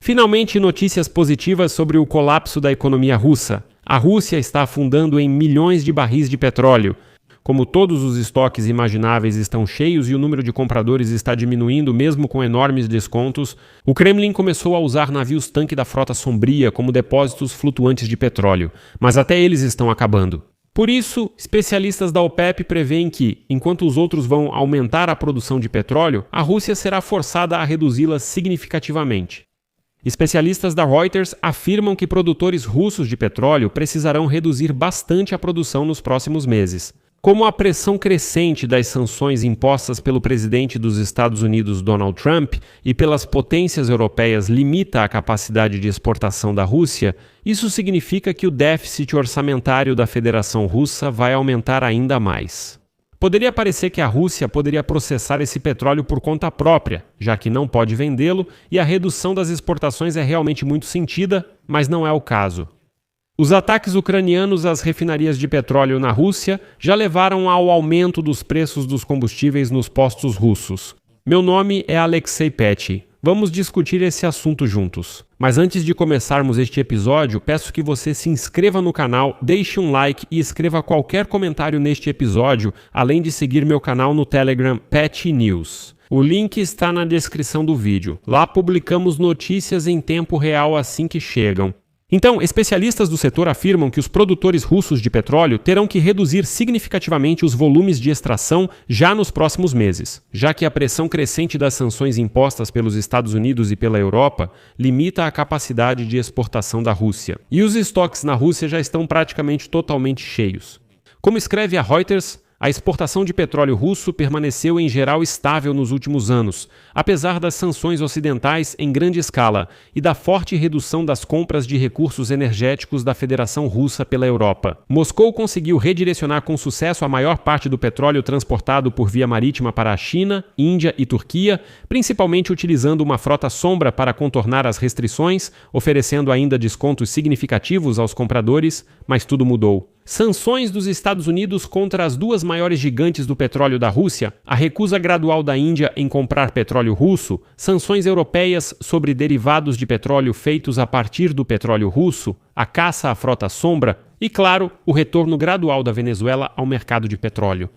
Finalmente, notícias positivas sobre o colapso da economia russa. A Rússia está afundando em milhões de barris de petróleo. Como todos os estoques imagináveis estão cheios e o número de compradores está diminuindo mesmo com enormes descontos, o Kremlin começou a usar navios-tanque da Frota Sombria como depósitos flutuantes de petróleo, mas até eles estão acabando. Por isso, especialistas da OPEP preveem que, enquanto os outros vão aumentar a produção de petróleo, a Rússia será forçada a reduzi-la significativamente. Especialistas da Reuters afirmam que produtores russos de petróleo precisarão reduzir bastante a produção nos próximos meses. Como a pressão crescente das sanções impostas pelo presidente dos Estados Unidos, Donald Trump, e pelas potências europeias limita a capacidade de exportação da Rússia, isso significa que o déficit orçamentário da Federação Russa vai aumentar ainda mais. Poderia parecer que a Rússia poderia processar esse petróleo por conta própria, já que não pode vendê-lo e a redução das exportações é realmente muito sentida, mas não é o caso. Os ataques ucranianos às refinarias de petróleo na Rússia já levaram ao aumento dos preços dos combustíveis nos postos russos. Meu nome é Alexei Petty. Vamos discutir esse assunto juntos. Mas antes de começarmos este episódio, peço que você se inscreva no canal, deixe um like e escreva qualquer comentário neste episódio, além de seguir meu canal no Telegram Petty News. O link está na descrição do vídeo. Lá publicamos notícias em tempo real assim que chegam. Então, especialistas do setor afirmam que os produtores russos de petróleo terão que reduzir significativamente os volumes de extração já nos próximos meses, já que a pressão crescente das sanções impostas pelos Estados Unidos e pela Europa limita a capacidade de exportação da Rússia. E os estoques na Rússia já estão praticamente totalmente cheios. Como escreve a Reuters, a exportação de petróleo russo permaneceu em geral estável nos últimos anos, apesar das sanções ocidentais em grande escala e da forte redução das compras de recursos energéticos da Federação Russa pela Europa. Moscou conseguiu redirecionar com sucesso a maior parte do petróleo transportado por via marítima para a China, Índia e Turquia, principalmente utilizando uma frota sombra para contornar as restrições, oferecendo ainda descontos significativos aos compradores, mas tudo mudou. Sanções dos Estados Unidos contra as duas maiores gigantes do petróleo da Rússia, a recusa gradual da Índia em comprar petróleo russo, sanções europeias sobre derivados de petróleo feitos a partir do petróleo russo, a caça à frota sombra e, claro, o retorno gradual da Venezuela ao mercado de petróleo.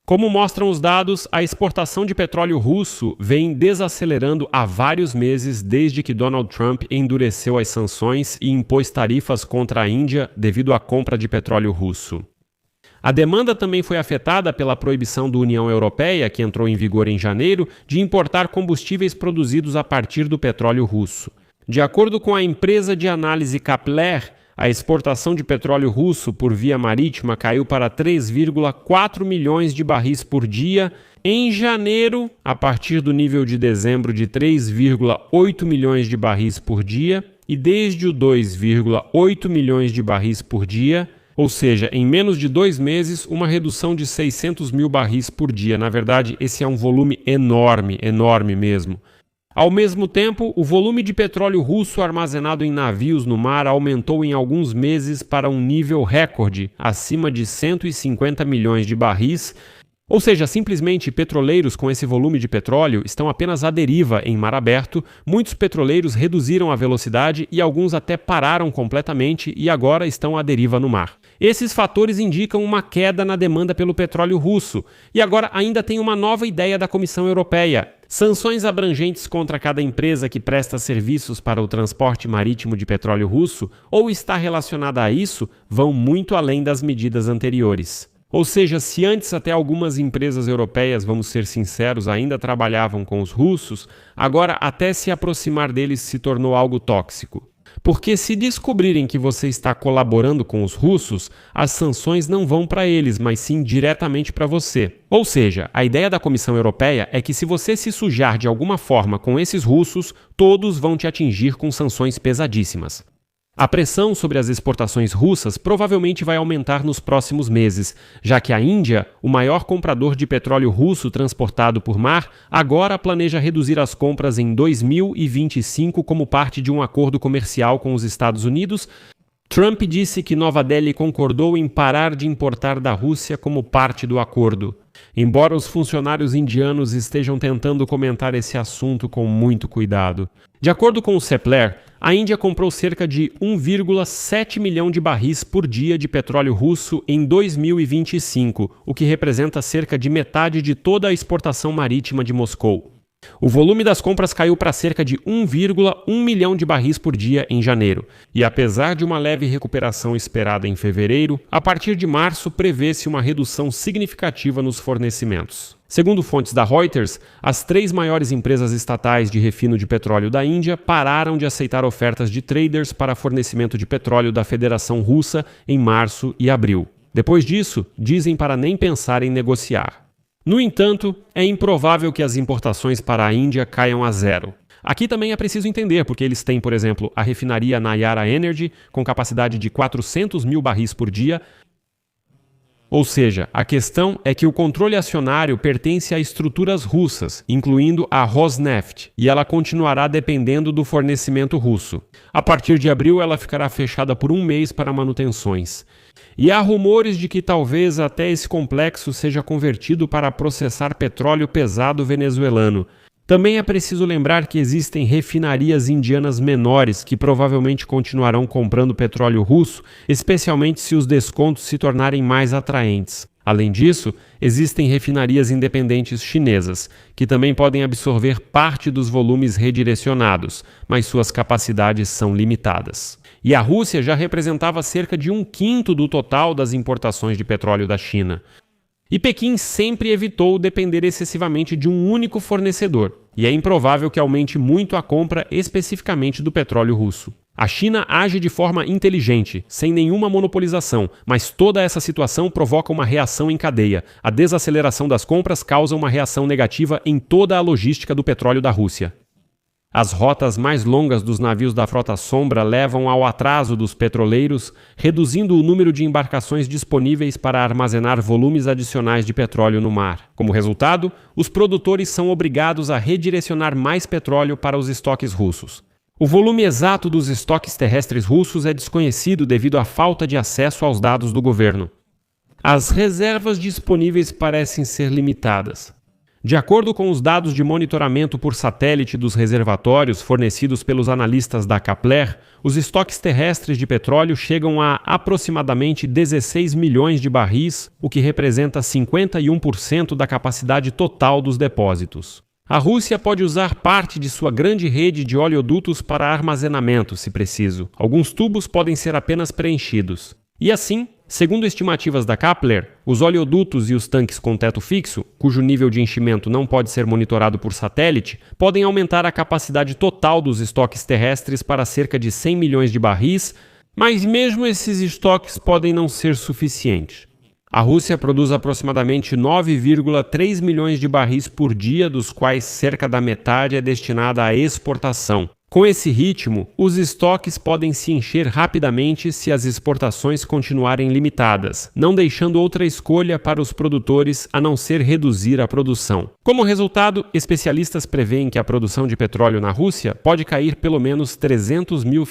Como mostram os dados, a exportação de petróleo russo vem desacelerando há vários meses desde que Donald Trump endureceu as sanções e impôs tarifas contra a Índia devido à compra de petróleo russo. A demanda também foi afetada pela proibição da União Europeia, que entrou em vigor em janeiro, de importar combustíveis produzidos a partir do petróleo russo. De acordo com a empresa de análise Kepler, a exportação de petróleo russo por via marítima caiu para 3,4 milhões de barris por dia em janeiro, a partir do nível de dezembro de 3,8 milhões de barris por dia, e desde o 2,8 milhões de barris por dia, ou seja, em menos de 2 meses, uma redução de 600 mil barris por dia. Na verdade, esse é um volume enorme, enorme mesmo. Ao mesmo tempo, o volume de petróleo russo armazenado em navios no mar aumentou em alguns meses para um nível recorde, acima de 150 milhões de barris, ou seja, simplesmente petroleiros com esse volume de petróleo estão apenas à deriva em mar aberto, muitos petroleiros reduziram a velocidade e alguns até pararam completamente e agora estão à deriva no mar. Esses fatores indicam uma queda na demanda pelo petróleo russo. E agora ainda tem uma nova ideia da Comissão Europeia. Sanções abrangentes contra cada empresa que presta serviços para o transporte marítimo de petróleo russo ou está relacionada a isso vão muito além das medidas anteriores. Ou seja, se antes até algumas empresas europeias, vamos ser sinceros, ainda trabalhavam com os russos, agora até se aproximar deles se tornou algo tóxico. Porque se descobrirem que você está colaborando com os russos, as sanções não vão para eles, mas sim diretamente para você. Ou seja, a ideia da Comissão Europeia é que se você se sujar de alguma forma com esses russos, todos vão te atingir com sanções pesadíssimas. A pressão sobre as exportações russas provavelmente vai aumentar nos próximos meses, já que a Índia, o maior comprador de petróleo russo transportado por mar, agora planeja reduzir as compras em 2025 como parte de um acordo comercial com os Estados Unidos. Trump disse que Nova Delhi concordou em parar de importar da Rússia como parte do acordo. embora os funcionários indianos estejam tentando comentar esse assunto com muito cuidado. De acordo com o Kepler, a Índia comprou cerca de 1,7 milhão de barris por dia de petróleo russo em 2025, o que representa cerca de metade de toda a exportação marítima de Moscou. O volume das compras caiu para cerca de 1,1 milhão de barris por dia em janeiro, e apesar de uma leve recuperação esperada em fevereiro, a partir de março prevê-se uma redução significativa nos fornecimentos. Segundo fontes da Reuters, as 3 maiores empresas estatais de refino de petróleo da Índia pararam de aceitar ofertas de traders para fornecimento de petróleo da Federação Russa em março e abril. Depois disso, dizem para nem pensar em negociar. No entanto, é improvável que as importações para a Índia caiam a zero. Aqui também é preciso entender, porque eles têm, por exemplo, a refinaria Nayara Energy, com capacidade de 400 mil barris por dia. Ou seja, a questão é que o controle acionário pertence a estruturas russas, incluindo a Rosneft, e ela continuará dependendo do fornecimento russo. A partir de abril, ela ficará fechada por 1 mês para manutenções. E há rumores de que talvez até esse complexo seja convertido para processar petróleo pesado venezuelano. Também é preciso lembrar que existem refinarias indianas menores que provavelmente continuarão comprando petróleo russo, especialmente se os descontos se tornarem mais atraentes. Além disso, existem refinarias independentes chinesas, que também podem absorver parte dos volumes redirecionados, mas suas capacidades são limitadas. E a Rússia já representava cerca de 1/5 do total das importações de petróleo da China. E Pequim sempre evitou depender excessivamente de um único fornecedor, e é improvável que aumente muito a compra especificamente do petróleo russo. A China age de forma inteligente, sem nenhuma monopolização, mas toda essa situação provoca uma reação em cadeia. A desaceleração das compras causa uma reação negativa em toda a logística do petróleo da Rússia. As rotas mais longas dos navios da frota sombra levam ao atraso dos petroleiros, reduzindo o número de embarcações disponíveis para armazenar volumes adicionais de petróleo no mar. Como resultado, os produtores são obrigados a redirecionar mais petróleo para os estoques russos. O volume exato dos estoques terrestres russos é desconhecido devido à falta de acesso aos dados do governo. As reservas disponíveis parecem ser limitadas. De acordo com os dados de monitoramento por satélite dos reservatórios fornecidos pelos analistas da Kepler, os estoques terrestres de petróleo chegam a aproximadamente 16 milhões de barris, o que representa 51% da capacidade total dos depósitos. A Rússia pode usar parte de sua grande rede de oleodutos para armazenamento, se preciso. Alguns tubos podem ser apenas preenchidos. E assim, segundo estimativas da Kepler, os oleodutos e os tanques com teto fixo, cujo nível de enchimento não pode ser monitorado por satélite, podem aumentar a capacidade total dos estoques terrestres para cerca de 100 milhões de barris, mas mesmo esses estoques podem não ser suficientes. A Rússia produz aproximadamente 9,3 milhões de barris por dia, dos quais cerca da metade é destinada à exportação. Com esse ritmo, os estoques podem se encher rapidamente se as exportações continuarem limitadas, não deixando outra escolha para os produtores a não ser reduzir a produção. Como resultado, especialistas preveem que a produção de petróleo na Rússia pode cair pelo menos 300 mil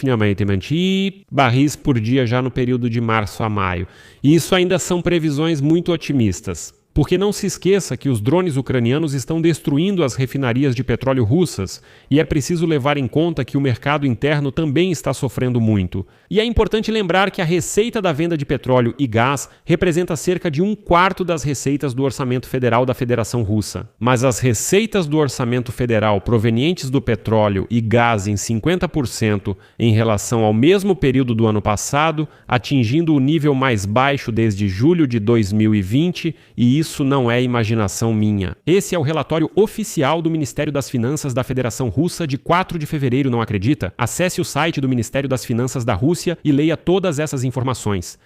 barris por dia já no período de março a maio. E isso ainda são previsões muito otimistas. Porque não se esqueça que os drones ucranianos estão destruindo as refinarias de petróleo russas e é preciso levar em conta que o mercado interno também está sofrendo muito. E é importante lembrar que a receita da venda de petróleo e gás representa cerca de 1/4 das receitas do orçamento federal da Federação Russa. Mas as receitas do orçamento federal provenientes do petróleo e gás em 50% em relação ao mesmo período do ano passado, atingindo o nível mais baixo desde julho de 2020, e isso não é imaginação minha. Esse é o relatório oficial do Ministério das Finanças da Federação Russa de 4 de fevereiro, não acredita? Acesse o site do Ministério das Finanças da Rússia e leia todas essas informações.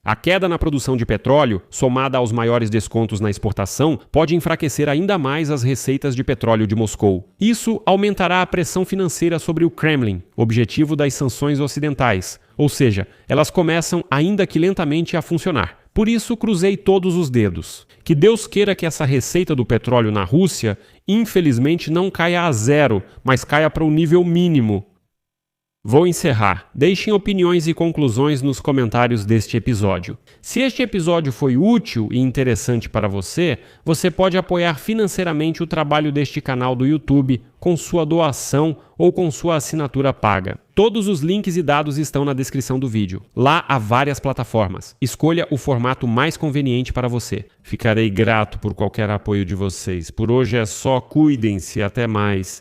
A queda na produção de petróleo, somada aos maiores descontos na exportação, pode enfraquecer ainda mais as receitas de petróleo de Moscou. Isso aumentará a pressão financeira sobre o Kremlin, objetivo das sanções ocidentais. Ou seja, elas começam, ainda que lentamente, a funcionar. Por isso, cruzei todos os dedos. Que Deus queira que essa receita do petróleo na Rússia, infelizmente, não caia a zero, mas caia para o nível mínimo. Vou encerrar. Deixem opiniões e conclusões nos comentários deste episódio. Se este episódio foi útil e interessante para você, você pode apoiar financeiramente o trabalho deste canal do YouTube com sua doação ou com sua assinatura paga. Todos os links e dados estão na descrição do vídeo. Lá há várias plataformas. Escolha o formato mais conveniente para você. Ficarei grato por qualquer apoio de vocês. Por hoje é só, cuidem-se, até mais.